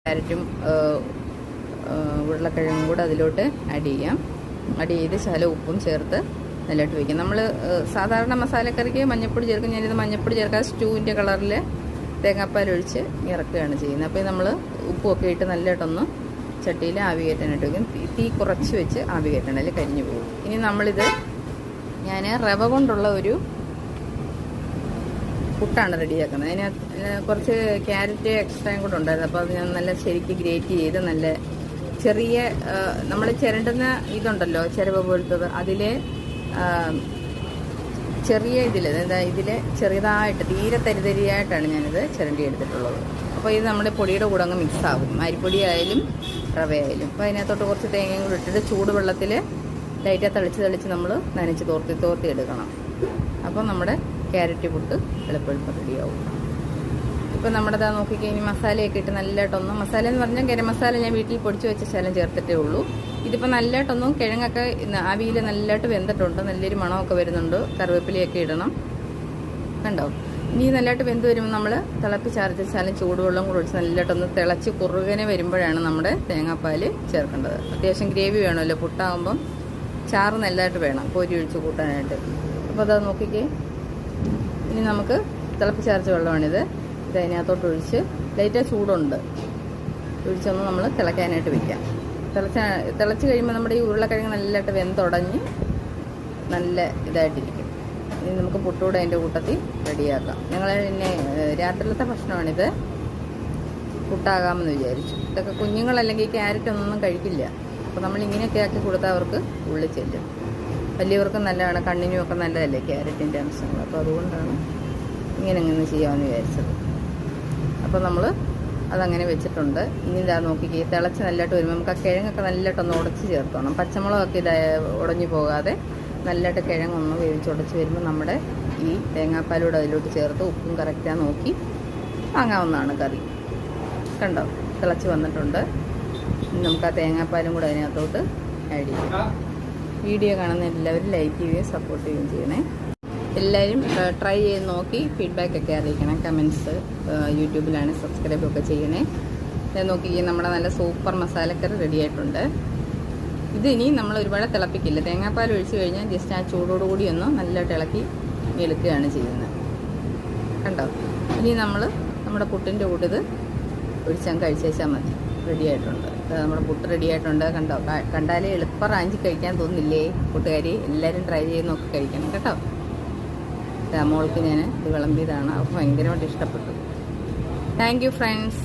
ക്യാരറ്റും ഉരുളക്കിഴങ്ങും കൂടെ അതിലോട്ട് ആഡ് ചെയ്യാം. ആഡ് ചെയ്ത് ശകലം ഉപ്പും ചേർത്ത് നല്ലതായിട്ട് വയ്ക്കാം. നമ്മൾ സാധാരണ മസാലക്കറിക്ക് മഞ്ഞൾപ്പൊടി ചേർക്കും. ഞാനിത് മഞ്ഞൾപ്പൊടി ചേർക്കാതെ സ്റ്റൂവിൻ്റെ കളറിൽ തേങ്ങാപ്പാൽ ഒഴിച്ച് ഇറക്കുകയാണ് ചെയ്യുന്നത്. അപ്പോൾ നമ്മൾ ഉപ്പുമൊക്കെ ഇട്ട് നല്ലതായിട്ടൊന്ന് ചട്ടിയിൽ ആവി കയറ്റാനായിട്ട് വയ്ക്കും. തീ കുറച്ച് വെച്ച് ആവി കയറ്റണം, അല്ലെങ്കിൽ കരിഞ്ഞു പോകും. ഇനി നമ്മളിത് ഞാൻ റവ കൊണ്ടുള്ള ഒരു പുട്ടാണ് റെഡിയാക്കുന്നത്. അതിന് കുറച്ച് ക്യാരറ്റ് എക്സ്ട്രായും കൂടെ ഉണ്ടായിരുന്നു. അപ്പോൾ അത് ഞാൻ നല്ല ശരിക്ക് ഗ്രേറ്റ് ചെയ്ത് നല്ല ചെറിയ നമ്മൾ ചിരണ്ടുന്ന ഇതുണ്ടല്ലോ, ചിരവ പോലത്തത്, അതിലെ ചെറിയ ഇതിൽ ചെറുതായിട്ട് തീരെ തരിതരിയായിട്ടാണ് ഞാനിത് ചിരണ്ടി എടുത്തിട്ടുള്ളത്. അപ്പോൾ ഇത് നമ്മുടെ പൊടിയുടെ കൂടെ അങ്ങ് മിക്സ് ആകും, അരിപ്പൊടി ആയാലും റവയായാലും. അപ്പോൾ അതിനകത്തോട്ട് കുറച്ച് തേങ്ങയും കൂടി ഇട്ടിട്ട് ചൂടുവെള്ളത്തിൽ ലൈറ്റായി തളിച്ച് നമ്മൾ നനച്ച് തോർത്തി എടുക്കണം. അപ്പോൾ നമ്മുടെ ക്യാരറ്റ് പുട്ട് എളുപ്പം റെഡിയാവും. ഇപ്പോൾ നമ്മുടെ ഇതാ നോക്കിക്കഴിഞ്ഞാൽ മസാലയൊക്കെ ഇട്ട് നല്ലതായിട്ടൊന്ന്, മസാല എന്ന് പറഞ്ഞാൽ ഗരം മസാല ഞാൻ വീട്ടിൽ പൊടിച്ച് വെച്ച ശകലം ചേർത്തിട്ടേ ഉള്ളൂ. ഇതിപ്പോൾ നല്ലതായിട്ടൊന്നും കിഴങ്ങൊക്കെ ആവിയിൽ നല്ലതായിട്ട് വെന്തിട്ടുണ്ട്, നല്ലൊരു മണമൊക്കെ വരുന്നുണ്ട്. കറിവേപ്പിലയൊക്കെ ഇടണം, കണ്ടോ. ഇനി നല്ലതായിട്ട് വെന്ത് വരുമ്പോൾ നമ്മൾ തിളപ്പിച്ചാർച്ച ശകലം ചൂടുവെള്ളം കൂടെ ഒഴിച്ച് നല്ലതായിട്ടൊന്ന് തിളച്ച് കുറുകനെ വരുമ്പോഴാണ് നമ്മുടെ തേങ്ങാപ്പാൽ ചേർക്കേണ്ടത്. അത്യാവശ്യം ഗ്രേവി വേണമല്ലോ, പുട്ടാകുമ്പം ചാറ് നല്ലതായിട്ട് വേണം കോരി ഒഴിച്ച് കൂട്ടാനായിട്ട്. അപ്പോൾ അതാ നോക്കിക്കേ. ഇനി നമുക്ക് തിളപ്പിച്ചാർച്ച വെള്ളമാണിത്. ഇത് അതിനകത്തോട്ട് ഒഴിച്ച് ലൈറ്റാ ചൂടുണ്ട് ഒഴിച്ചൊന്ന് നമ്മൾ തിളയ്ക്കാനായിട്ട് വയ്ക്കാം. തിളച്ച് കഴിയുമ്പോൾ നമ്മുടെ ഈ ഉരുളക്കിഴങ്ങ് നല്ലതായിട്ട് വെന്തുടഞ്ഞ് നല്ല ഇതായിട്ടിരിക്കും. ഇനി നമുക്ക് പുട്ടുകൂടെ അതിൻ്റെ കൂട്ടത്തിൽ റെഡിയാക്കാം. ഞങ്ങൾ പിന്നെ രാത്രിയിലത്തെ ഭക്ഷണമാണിത്. പുട്ടാകാമെന്ന് വിചാരിച്ചു. ഇതൊക്കെ കുഞ്ഞുങ്ങളല്ലെങ്കിൽ ക്യാരറ്റ് ഒന്നും കഴിക്കില്ല. അപ്പോൾ നമ്മൾ ഇങ്ങനെയൊക്കെ ആക്കി കൊടുത്താൽ അവർക്ക് ഉള്ളിൽ ചെല്ലും. വലിയവർക്കും നല്ലതാണ്, കണ്ണിനുമൊക്കെ നല്ലതല്ലേ ക്യാരറ്റിൻ്റെ അംശങ്ങൾ. അപ്പോൾ അതുകൊണ്ടാണ് ഇങ്ങനെ ചെയ്യാമെന്ന് വിചാരിച്ചത്. അപ്പോൾ നമ്മൾ അതങ്ങനെ വെച്ചിട്ടുണ്ട്. ഇനി ഇതാ നോക്കിക്കേ, തിളച്ച് നല്ലതായിട്ട് വരുമ്പോൾ നമുക്ക് ആ കിഴങ്ങൊക്കെ നല്ലതായിട്ടൊന്ന് ഉടച്ച് ചേർത്തോണം. പച്ചമുളകൊക്കെ ഉടഞ്ഞു പോകാതെ നല്ലതായിട്ട് കിഴങ്ങൊന്ന് വേവിച്ചുടച്ച് വരുമ്പോൾ നമ്മുടെ ഈ തേങ്ങാപ്പാലൂടെ അതിലോട്ട് ചേർത്ത് ഉപ്പും കറക്റ്റാണ് നോക്കി വാങ്ങാവുന്നതാണ് കറി. കണ്ടോ, തിളച്ച് വന്നിട്ടുണ്ട്. ഇനി നമുക്ക് ആ തേങ്ങാപ്പാലും കൂടെ അതിനകത്തോട്ട് ആഡ് ചെയ്യാം. വീഡിയോ കാണുന്ന എല്ലാവരും ലൈക്ക് ചെയ്യുകയും സപ്പോർട്ട് ചെയ്യുകയും ചെയ്യണേ. എല്ലാവരും ട്രൈ ചെയ്ത് നോക്കി ഫീഡ്ബാക്കൊക്കെ അറിയിക്കണം. കമൻസ് യൂട്യൂബിലാണ്, സബ്സ്ക്രൈബൊക്കെ ചെയ്യണേ. നോക്കി നമ്മുടെ നല്ല സൂപ്പർ മസാലക്കറി റെഡി ആയിട്ടുണ്ട്. ഇത് ഇനി നമ്മൾ ഒരുപാട് തിളപ്പിക്കില്ല. തേങ്ങാപ്പാൽ ഒഴിച്ച് കഴിഞ്ഞാൽ ജസ്റ്റ് ആ ചൂടോടുകൂടി ഒന്ന് നല്ലതായിട്ട് ഇളക്കി എടുക്കുകയാണ് ചെയ്യുന്നത്. കണ്ടോ. ഇനി നമ്മുടെ പുട്ടിൻ്റെ കൂട്ട് ഇത് ഒഴിച്ചാൽ കഴിച്ചാൽ മതി. റെഡി ആയിട്ടുണ്ട്. നമ്മുടെ പുട്ട് റെഡി ആയിട്ടുണ്ട്. കണ്ടോ, കണ്ടാലേ എളുപ്പം റാഞ്ചി കഴിക്കാൻ തോന്നില്ലേ കൂട്ടുകാരി? എല്ലാവരും ട്രൈ ചെയ്ത് നോക്കി കഴിക്കണം കേട്ടോ. മോൾക്ക് ഞാൻ ഇത് വിളമ്പിയതാണ്. അവർക്ക് ഭയങ്കരമായിട്ട് ഇഷ്ടപ്പെട്ടു. Thank you friends.